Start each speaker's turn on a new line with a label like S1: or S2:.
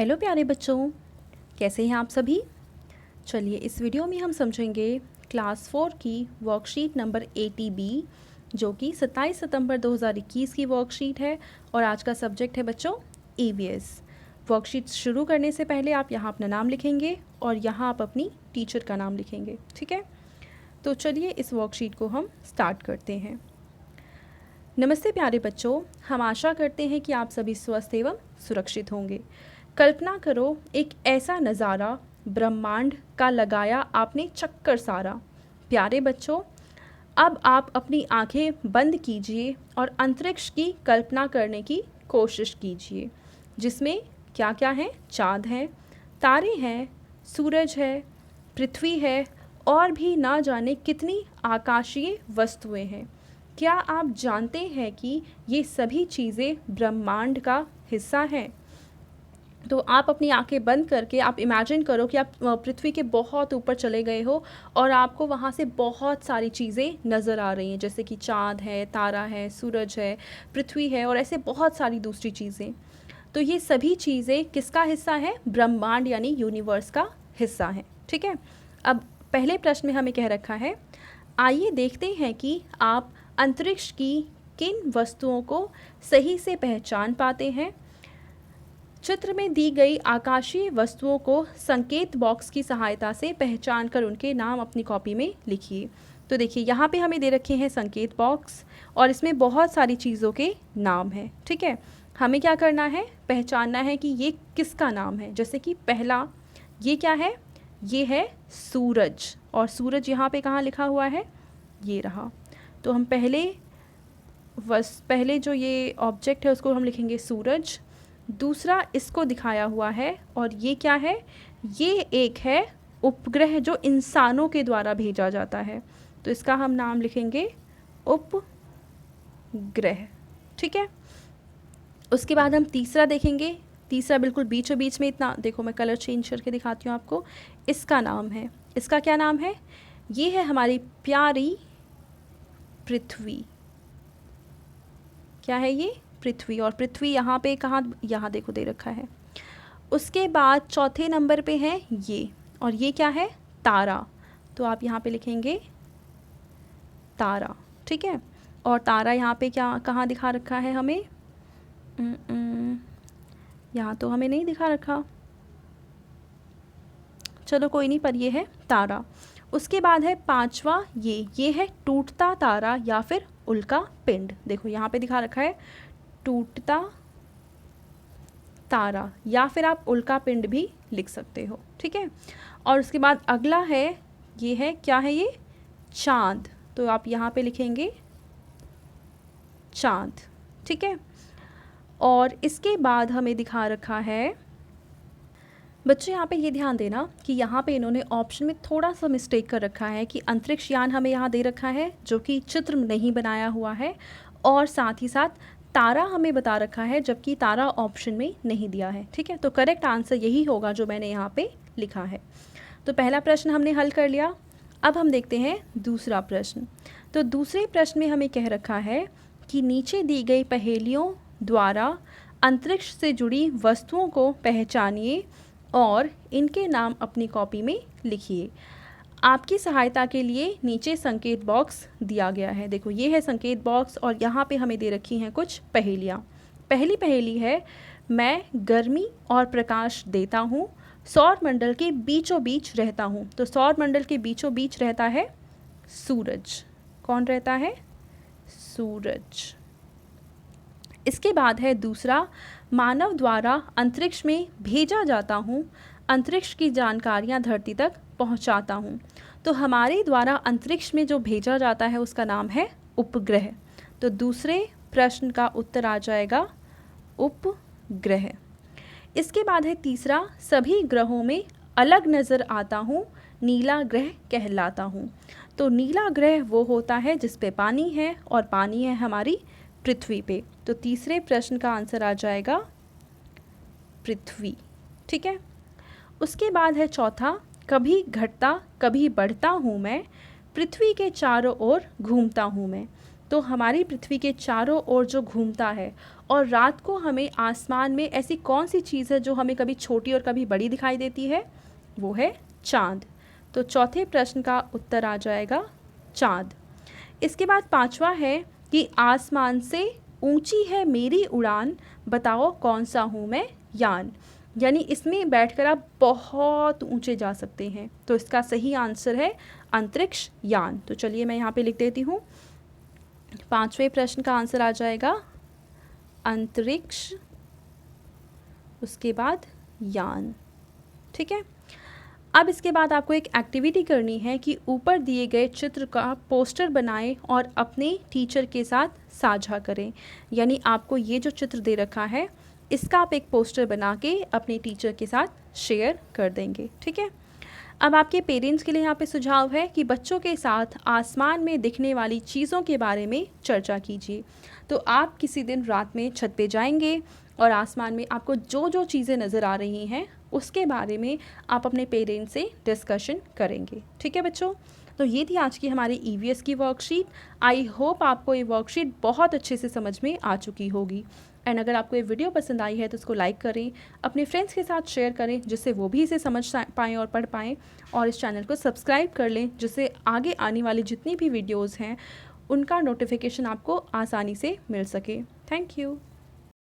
S1: Hello प्यारे बच्चों, कैसे हैं आप सभी। चलिए इस वीडियो में हम समझेंगे क्लास 4 की वर्कशीट नंबर 80B, जो कि 27 सितंबर 2021 की वर्कशीट है और आज का सब्जेक्ट है बच्चों EVS। वर्कशीट शुरू करने से पहले आप यहाँ अपना नाम लिखेंगे और यहाँ आप अपनी टीचर का नाम लिखेंगे, ठीक है। तो चलिए इस वर्कशीट को हम स्टार्ट करते हैं। नमस्ते प्यारे बच्चों, हम आशा करते हैं कि आप सभी स्वस्थ एवं सुरक्षित होंगे। कल्पना करो एक ऐसा नज़ारा, ब्रह्मांड का लगाया आपने चक्कर सारा। प्यारे बच्चों, अब आप अपनी आंखें बंद कीजिए और अंतरिक्ष की कल्पना करने की कोशिश कीजिए, जिसमें क्या क्या है। चाँद है, तारे हैं, सूरज है, पृथ्वी है और भी ना जाने कितनी आकाशीय वस्तुएं हैं। क्या आप जानते हैं कि ये सभी चीज़ें ब्रह्मांड का हिस्सा हैं। तो आप अपनी आंखें बंद करके आप इमेजिन करो कि आप पृथ्वी के बहुत ऊपर चले गए हो और आपको वहाँ से बहुत सारी चीज़ें नज़र आ रही हैं, जैसे कि चाँद है, तारा है, सूरज है, पृथ्वी है और ऐसे बहुत सारी दूसरी चीज़ें। तो ये सभी चीज़ें किसका हिस्सा है? ब्रह्मांड यानी यूनिवर्स का हिस्सा है, ठीक है। अब पहले प्रश्न में हमें कह रखा है, आइए देखते हैं कि आप अंतरिक्ष की किन वस्तुओं को सही से पहचान पाते हैं। चित्र में दी गई आकाशीय वस्तुओं को संकेत बॉक्स की सहायता से पहचान कर उनके नाम अपनी कॉपी में लिखिए। तो देखिए यहाँ पे हमें दे रखे हैं संकेत बॉक्स और इसमें बहुत सारी चीज़ों के नाम हैं, ठीक है। हमें क्या करना है? पहचानना है कि ये किसका नाम है। जैसे कि पहला ये क्या है? ये है सूरज, और सूरज यहाँ पे कहाँ लिखा हुआ है? ये रहा। तो हम पहले जो ये ऑब्जेक्ट है उसको हम लिखेंगे सूरज। दूसरा इसको दिखाया हुआ है और ये क्या है? ये एक है उपग्रह जो इंसानों के द्वारा भेजा जाता है, तो इसका हम नाम लिखेंगे उपग्रह, ठीक है। उसके बाद हम तीसरा देखेंगे। तीसरा बिल्कुल बीचों बीच में, इतना देखो मैं कलर चेंज करके दिखाती हूँ आपको। इसका नाम है, इसका क्या नाम है? ये है हमारी प्यारी पृथ्वी। क्या है ये? पृथ्वी। और पृथ्वी यहाँ पे कहाँ? यहाँ देखो दे रखा है। उसके बाद चौथे नंबर पे है ये, और ये क्या है? तारा। तो आप यहाँ पे लिखेंगे तारा, ठीक है। और तारा यहाँ पे क्या कहाँ दिखा रखा है हमें? यहाँ तो हमें नहीं दिखा रखा, चलो कोई नहीं, पर ये है तारा। उसके बाद है पांचवा ये है टूटता तारा या फिर उल्का पिंड। देखो यहाँ पे दिखा रखा है टूटता तारा, या फिर आप उल्का पिंड भी लिख सकते हो, ठीक है। और उसके बाद अगला है, ये है क्या है? ये चाँद। तो आप यहाँ पे लिखेंगे चाँद, ठीक है। और इसके बाद हमें दिखा रखा है, बच्चे यहाँ पे ये ध्यान देना कि यहाँ पे इन्होंने ऑप्शन में थोड़ा सा मिस्टेक कर रखा है कि अंतरिक्ष यान हमें यहाँ दे रखा है जो कि चित्र नहीं बनाया हुआ है, और साथ ही साथ तारा हमें बता रखा है जबकि तारा ऑप्शन में नहीं दिया है, ठीक है। तो करेक्ट आंसर यही होगा जो मैंने यहाँ पे लिखा है। तो पहला प्रश्न हमने हल कर लिया। अब हम देखते हैं दूसरा प्रश्न। तो दूसरे प्रश्न में हमें कह रखा है कि नीचे दी गई पहेलियों द्वारा अंतरिक्ष से जुड़ी वस्तुओं को पहचानिए और इनके नाम अपनी कॉपी में लिखिए। आपकी सहायता के लिए नीचे संकेत बॉक्स दिया गया है। देखो ये है संकेत बॉक्स और यहाँ पे हमें दे रखी हैं कुछ पहेलियाँ। पहली पहेली है, मैं गर्मी और प्रकाश देता हूँ, सौर मंडल के बीचों बीच रहता हूँ। तो सौर मंडल के बीचों बीच रहता है सूरज। कौन रहता है? सूरज। इसके बाद है दूसरा, मानव द्वारा अंतरिक्ष में भेजा जाता हूँ, अंतरिक्ष की जानकारियाँ धरती तक पहुँचाता हूँ। तो हमारे द्वारा अंतरिक्ष में जो भेजा जाता है उसका नाम है उपग्रह। तो दूसरे प्रश्न का उत्तर आ जाएगा उपग्रह। इसके बाद है तीसरा, सभी ग्रहों में अलग नज़र आता हूँ, नीला ग्रह कहलाता हूँ। तो नीला ग्रह वो होता है जिस पे पानी है, और पानी है हमारी पृथ्वी पे। तो तीसरे प्रश्न का आंसर आ जाएगा पृथ्वी, ठीक है। उसके बाद है चौथा, कभी घटता कभी बढ़ता हूँ मैं, पृथ्वी के चारों ओर घूमता हूँ मैं। तो हमारी पृथ्वी के चारों ओर जो घूमता है और रात को हमें आसमान में ऐसी कौन सी चीज़ है जो हमें कभी छोटी और कभी बड़ी दिखाई देती है? वो है चाँद। तो चौथे प्रश्न का उत्तर आ जाएगा चाँद। इसके बाद पांचवा है कि आसमान से ऊंची है मेरी उड़ान, बताओ कौन सा हूँ मैं यान। यानी इसमें बैठकर आप बहुत ऊंचे जा सकते हैं। तो इसका सही आंसर है अंतरिक्ष यान। तो चलिए मैं यहाँ पे लिख देती हूँ, पांचवें प्रश्न का आंसर आ जाएगा अंतरिक्ष, उसके बाद यान। ठीक है। अब इसके बाद आपको एक एक्टिविटी करनी है कि ऊपर दिए गए चित्र का पोस्टर बनाएं और अपने टीचर के साथ साझा करें। यानी आपको ये जो चित्र दे रखा है इसका आप एक पोस्टर बना के अपने टीचर के साथ शेयर कर देंगे। ठीक है। अब आपके पेरेंट्स के लिए यहाँ पे सुझाव है कि बच्चों के साथ आसमान में दिखने वाली चीज़ों के बारे में चर्चा कीजिए। तो आप किसी दिन रात में छत पे जाएंगे और आसमान में आपको जो जो चीज़ें नज़र आ रही हैं उसके बारे में आप अपने पेरेंट्स से डिस्कशन करेंगे। ठीक है बच्चों, तो ये थी आज की हमारी ईवीएस की वर्कशीट। आई होप आपको ये वर्कशीट बहुत अच्छे से समझ में आ चुकी होगी। एंड अगर आपको ये वीडियो पसंद आई है तो उसको लाइक करें, अपने फ्रेंड्स के साथ शेयर करें जिससे वो भी इसे समझ पाएँ और पढ़ पाएँ, और इस चैनल को सब्सक्राइब कर लें जिससे आगे आने वाली जितनी भी वीडियोज़ हैं उनका नोटिफिकेशन आपको आसानी से मिल सके। Thank you.